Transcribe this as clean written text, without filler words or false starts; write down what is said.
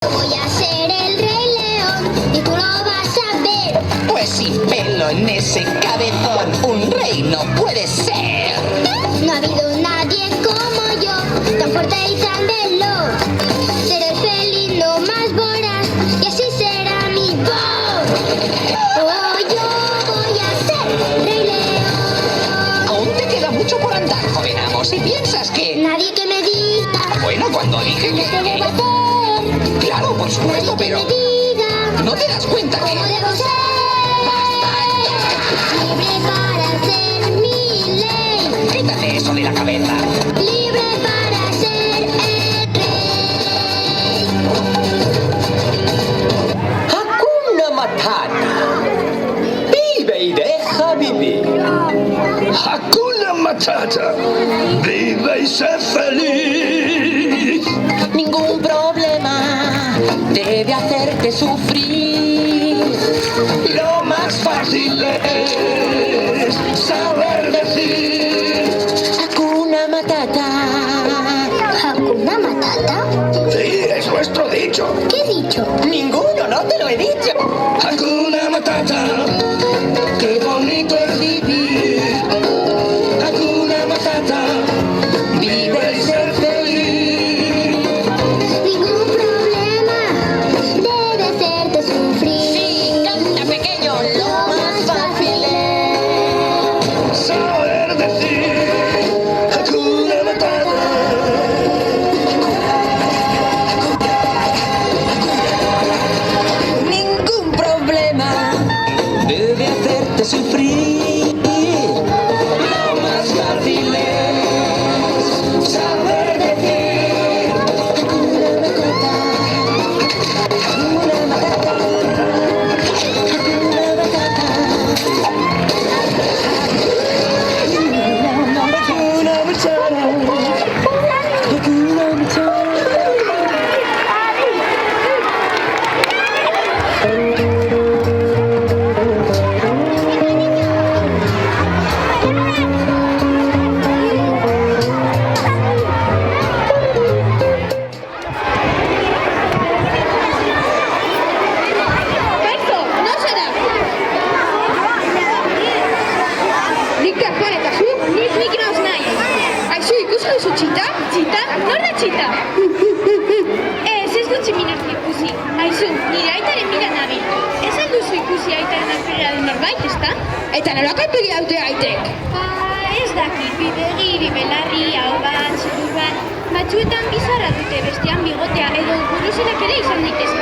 Voy a ser el Rey León y tú lo vas a ver. Pues sin pelo en ese cabezón, un rey no puede ser. No ha habido nadie como yo, tan fuerte y tan veloz. Seré el felino más voraz y así será mi voz. Oh, yo voy a ser Rey León. Aún te queda mucho por andar, joven amo. Si piensas que... Nadie que me diga Bueno, cuando dije cómo que... debo hacer. Claro, por supuesto, Nadie que pero... me diga ¿No te das cuenta que...? cómo debo ser. Libre para hacer mi ley. Quítate eso de la cabeza. Libre para ser el rey. Hakuna Matata. Vive y deja vivir. Hakuna Matata. Vive y sé feliz. Ningún problema debe hacerte sufrir. Lo más fácil es saber decir. Hakuna Matata. ¿Hakuna Matata? Sí, es nuestro dicho. ¿Qué he dicho? Ninguno, no te lo he dicho. Hakuna Matata. Qué bonito es vivir. Hakuna Matata. Vive y sé feliz. Ningún problema debe hacerte sufrir. Sí, canta pequeño, lo más fácil es. Saber decir. Hakuna Matata. Ningún problema debe hacerte sufrir. Lo más fácil es saber decir. Hakuna Matata. Hakuna Matata. Hakuna Matata. Hakuna Matata. Berto, nouse da! Nik kapuan eta zu, nik nauz nahi. Aizu, ikusi duzu txita? Txita? Nor da txita? Ez dut tximinak ikusi. Aizu, nire aitaren mira nabil. Ez alduzu ikusi aitaren alperera du norbait, ezta? Eta nolako alpegi daute aitek? Ez dakit, bi belarri, hau bat, zigur bat. Batzuetan bizarra dute, bestean bigotea, edo buruzenak ere izan daitezke.